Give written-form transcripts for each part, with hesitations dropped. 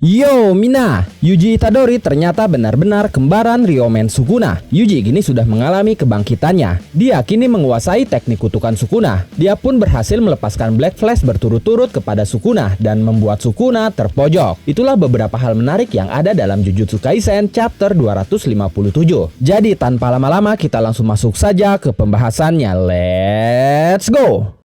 Yo Mina, Yuji Itadori ternyata benar-benar kembaran Ryomen Sukuna. Yuji kini sudah mengalami kebangkitannya. Dia kini menguasai teknik kutukan Sukuna. Dia pun berhasil melepaskan Black Flash berturut-turut kepada Sukuna dan membuat Sukuna terpojok. Itulah beberapa hal menarik yang ada dalam Jujutsu Kaisen chapter 257. Jadi tanpa lama-lama kita langsung masuk saja ke pembahasannya. Let's go!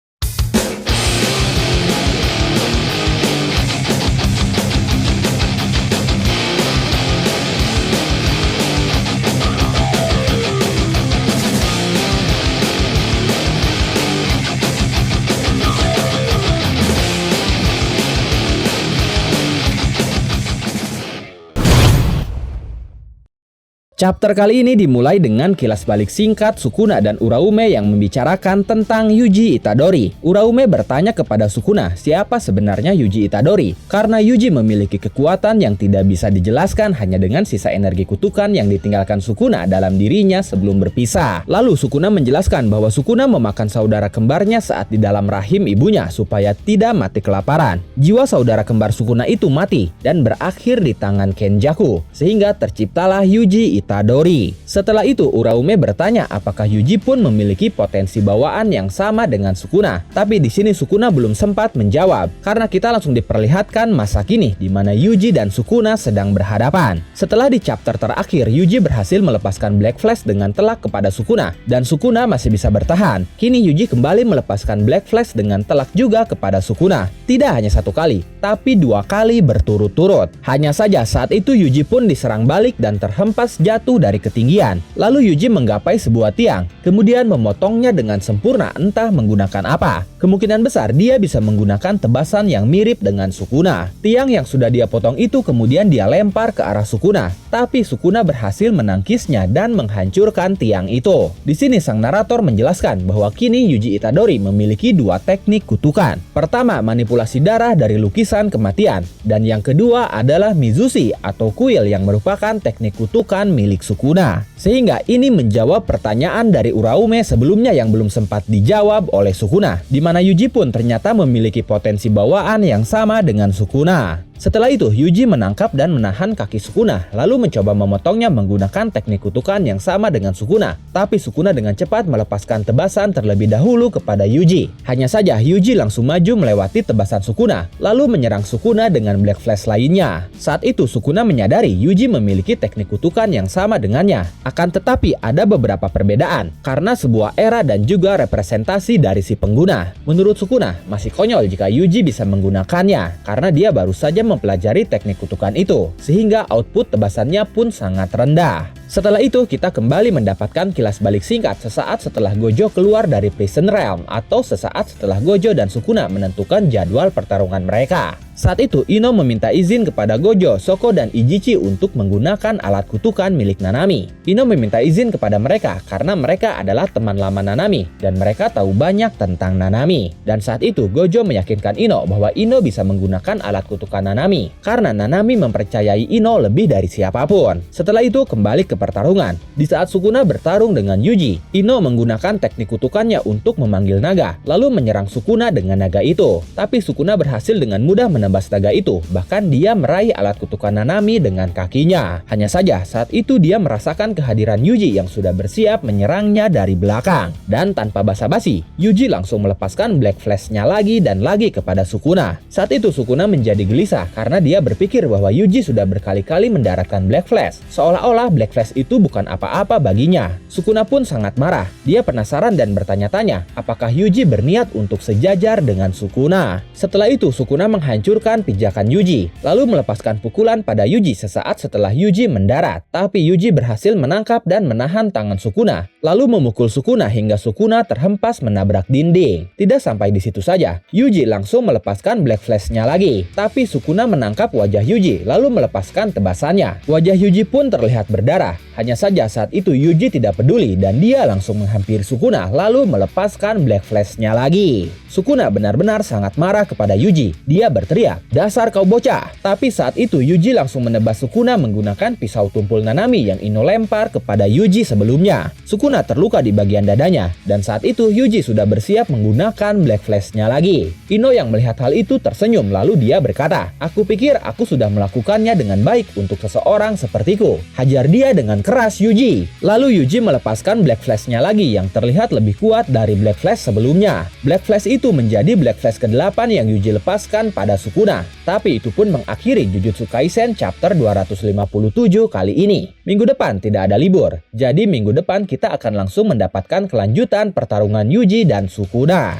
Chapter kali ini dimulai dengan kilas balik singkat Sukuna dan Uraume yang membicarakan tentang Yuji Itadori. Uraume bertanya kepada Sukuna siapa sebenarnya Yuji Itadori, karena Yuji memiliki kekuatan yang tidak bisa dijelaskan hanya dengan sisa energi kutukan yang ditinggalkan Sukuna dalam dirinya sebelum berpisah. Lalu Sukuna menjelaskan bahwa Sukuna memakan saudara kembarnya saat di dalam rahim ibunya supaya tidak mati kelaparan. Jiwa saudara kembar Sukuna itu mati dan berakhir di tangan Kenjaku, sehingga terciptalah Yuji Itadori. Setelah itu Uraume bertanya apakah Yuji pun memiliki potensi bawaan yang sama dengan Sukuna. Tapi di sini Sukuna belum sempat menjawab karena kita langsung diperlihatkan masa kini di mana Yuji dan Sukuna sedang berhadapan. Setelah di chapter terakhir Yuji berhasil melepaskan Black Flash dengan telak kepada Sukuna dan Sukuna masih bisa bertahan. Kini Yuji kembali melepaskan Black Flash dengan telak juga kepada Sukuna. Tidak hanya satu kali, tapi 2 kali berturut-turut. Hanya saja saat itu Yuji pun diserang balik dan terhempas jatuh dari ketinggian. Lalu Yuji menggapai sebuah tiang, kemudian memotongnya dengan sempurna entah menggunakan apa. Kemungkinan besar dia bisa menggunakan tebasan yang mirip dengan Sukuna. Tiang yang sudah dia potong itu kemudian dia lempar ke arah Sukuna, tapi Sukuna berhasil menangkisnya dan menghancurkan tiang itu. Di sini sang narator menjelaskan bahwa kini Yuji Itadori memiliki 2 teknik kutukan. Pertama, manipulasi darah dari lukisan kematian, dan yang kedua adalah Mizushi atau kuil yang merupakan teknik kutukan milik Sukuna. Sehingga ini menjawab pertanyaan dari Uraume sebelumnya yang belum sempat dijawab oleh Sukuna, di mana Yuji pun ternyata memiliki potensi bawaan yang sama dengan Sukuna. Setelah itu Yuji menangkap dan menahan kaki Sukuna, lalu mencoba memotongnya menggunakan teknik kutukan yang sama dengan Sukuna. Tapi Sukuna dengan cepat melepaskan tebasan terlebih dahulu kepada Yuji. Hanya saja Yuji langsung maju melewati tebasan Sukuna, lalu menyerang Sukuna dengan Black Flash lainnya. Saat itu Sukuna menyadari Yuji memiliki teknik kutukan yang sama dengannya. Akan tetapi ada beberapa perbedaan, karena sebuah era dan juga representasi dari si pengguna. Menurut Sukuna, masih konyol jika Yuji bisa menggunakannya, karena dia baru saja mempelajari teknik kutukan itu, sehingga output tebasannya pun sangat rendah. Setelah itu kita kembali mendapatkan kilas balik singkat sesaat setelah Gojo keluar dari Prison Realm, atau sesaat setelah Gojo dan Sukuna menentukan jadwal pertarungan mereka. Saat itu Ino meminta izin kepada Gojo, Shoko, dan Ijichi untuk menggunakan alat kutukan milik Nanami. Ino meminta izin kepada mereka karena mereka adalah teman lama Nanami dan mereka tahu banyak tentang Nanami. Dan saat itu Gojo meyakinkan Ino bahwa Ino bisa menggunakan alat kutukan Nanami karena Nanami mempercayai Ino lebih dari siapapun. Setelah itu kembali ke pertarungan. Di saat Sukuna bertarung dengan Yuji, Ino menggunakan teknik kutukannya untuk memanggil naga, lalu menyerang Sukuna dengan naga itu. Tapi Sukuna berhasil dengan mudah menembas naga itu, bahkan dia meraih alat kutukan Nanami dengan kakinya. Hanya saja saat itu dia merasakan kehadiran Yuji yang sudah bersiap menyerangnya dari belakang. Dan tanpa basa-basi, Yuji langsung melepaskan Black Flash-nya lagi dan lagi kepada Sukuna. Saat itu Sukuna menjadi gelisah karena dia berpikir bahwa Yuji sudah berkali-kali mendaratkan Black Flash, seolah-olah Black Flash itu bukan apa-apa baginya. Sukuna pun sangat marah. Dia penasaran dan bertanya-tanya apakah Yuji berniat untuk sejajar dengan Sukuna. Setelah itu Sukuna menghancurkan pijakan Yuji, lalu melepaskan pukulan pada Yuji sesaat setelah Yuji mendarat. Tapi Yuji berhasil menangkap dan menahan tangan Sukuna, lalu memukul Sukuna hingga Sukuna terhempas menabrak dinding. Tidak sampai di situ saja, Yuji langsung melepaskan Black Flash-nya lagi. Tapi Sukuna menangkap wajah Yuji lalu melepaskan tebasannya. Wajah Yuji pun terlihat berdarah Hanya saja saat itu Yuji tidak peduli dan dia langsung menghampiri Sukuna lalu melepaskan Black Flash-nya lagi. Sukuna benar-benar sangat marah kepada Yuji. Dia berteriak, "Dasar kau bocah!" Tapi saat itu Yuji langsung menebas Sukuna menggunakan pisau tumpul Nanami yang Ino lempar kepada Yuji sebelumnya. Sukuna terluka di bagian dadanya dan saat itu Yuji sudah bersiap menggunakan Black Flash-nya lagi. Ino yang melihat hal itu tersenyum lalu dia berkata, "Aku pikir aku sudah melakukannya dengan baik untuk seseorang sepertiku. Hajar dia dengan keras, Yuji." Lalu Yuji melepaskan Black Flash-nya lagi yang terlihat lebih kuat dari Black Flash sebelumnya. Black Flash itu menjadi Black Flash ke-8 yang Yuji lepaskan pada Sukuna. Tapi itu pun mengakhiri Jujutsu Kaisen chapter 257 kali ini. Minggu depan tidak ada libur. Jadi minggu depan kita akan langsung mendapatkan kelanjutan pertarungan Yuji dan Sukuna.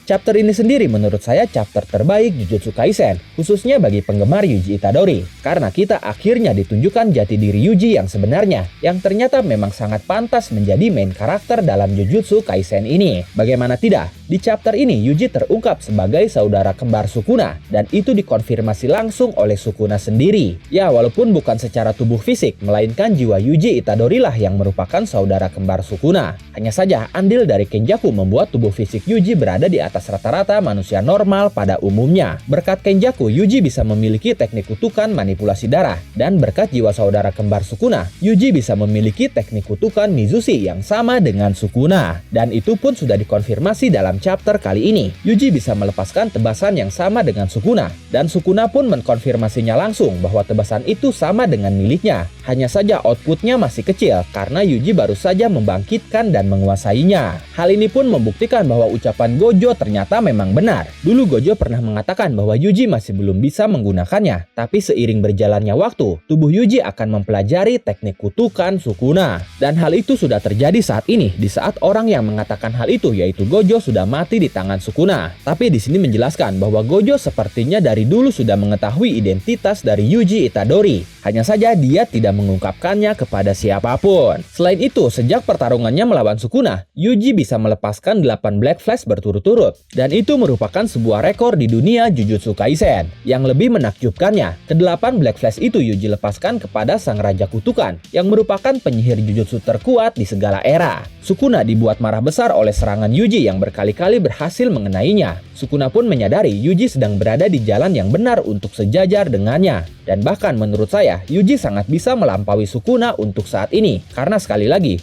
Chapter ini sendiri menurut saya chapter terbaik Jujutsu Kaisen, khususnya bagi penggemar Yuji Itadori. Karena kita akhirnya ditunjukkan jati diri Yuji yang sebenarnya, yang ternyata memang sangat pantas menjadi main karakter dalam Jujutsu Kaisen ini. Bagaimana tidak? Di chapter ini Yuji terungkap sebagai saudara kembar Sukuna, dan itu dikonfirmasi langsung oleh Sukuna sendiri. Ya, walaupun bukan secara tubuh fisik, melainkan jiwa Yuji Itadori lah yang merupakan saudara kembar Sukuna. Hanya saja andil dari Kenjaku membuat tubuh fisik Yuji berada di atas rata-rata manusia normal pada umumnya. Berkat Kenjaku, Yuji bisa memiliki teknik kutukan manipulasi darah, dan berkat jiwa saudara kembar Sukuna, Yuji bisa memiliki teknik kutukan Mizushi yang sama dengan Sukuna. Dan itu pun sudah dikonfirmasi dalam chapter kali ini. Yuji bisa melepaskan tebasan yang sama dengan Sukuna, dan Sukuna pun mengkonfirmasinya langsung bahwa tebasan itu sama dengan miliknya. Hanya saja outputnya masih kecil karena Yuji baru saja membangkitkan dan menguasainya. Hal ini pun membuktikan bahwa ucapan Gojo ternyata memang benar. Dulu Gojo pernah mengatakan bahwa Yuji masih belum bisa menggunakannya, tapi seiring berjalannya waktu, tubuh Yuji akan mempelajari teknik kutukan Sukuna. Dan hal itu sudah terjadi saat ini, di saat orang yang mengatakan hal itu yaitu Gojo sudah mati di tangan Sukuna. Tapi di sini menjelaskan bahwa Gojo sepertinya dari dulu sudah mengetahui identitas dari Yuji Itadori. Hanya saja dia tidak mengungkapkannya kepada siapapun. Selain itu, sejak pertarungannya melawan Sukuna, Yuji bisa melepaskan 8 Black Flash berturut-turut. Dan itu merupakan sebuah rekor di dunia Jujutsu Kaisen. Yang lebih menakjubkannya, ke-8 Black Flash itu Yuji lepaskan kepada Sang Raja Kutukan, yang merupakan penyihir Jujutsu terkuat di segala era. Sukuna dibuat marah besar oleh serangan Yuji yang berkali-kali berhasil mengenainya. Sukuna pun menyadari Yuji sedang berada di jalan yang benar untuk sejajar dengannya. Dan bahkan menurut saya, Yuji sangat bisa melampaui Sukuna untuk saat ini. Karena sekali lagi,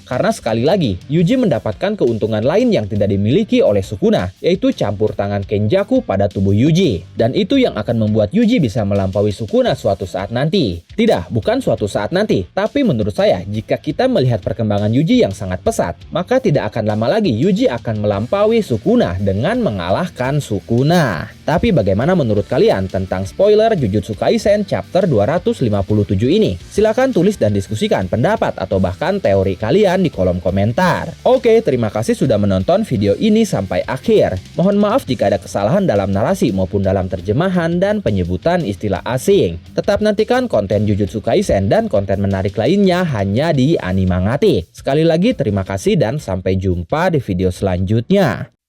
Yuji mendapatkan keuntungan lain yang tidak dimiliki oleh Sukuna, yaitu campur tangan Kenjaku pada tubuh Yuji. Dan itu yang akan membuat Yuji bisa melampaui Sukuna suatu saat nanti. Tidak, bukan suatu saat nanti, tapi menurut saya, jika kita melihat perkembangan Yuji yang sangat pesat, maka tidak akan lama lagi Yuji akan melampaui Sukuna dengan mengalahkan Sukuna. Tapi bagaimana menurut kalian tentang spoiler Jujutsu Kaisen chapter 257 ini? Silahkan tulis dan diskusikan pendapat atau bahkan teori kalian di kolom komentar. Oke, terima kasih sudah menonton video ini sampai akhir. Mohon maaf jika ada kesalahan dalam narasi maupun dalam terjemahan dan penyebutan istilah asing. Tetap nantikan konten Jujutsu Kaisen dan konten menarik lainnya hanya di Animangatik. Sekali lagi terima kasih dan sampai jumpa di video selanjutnya.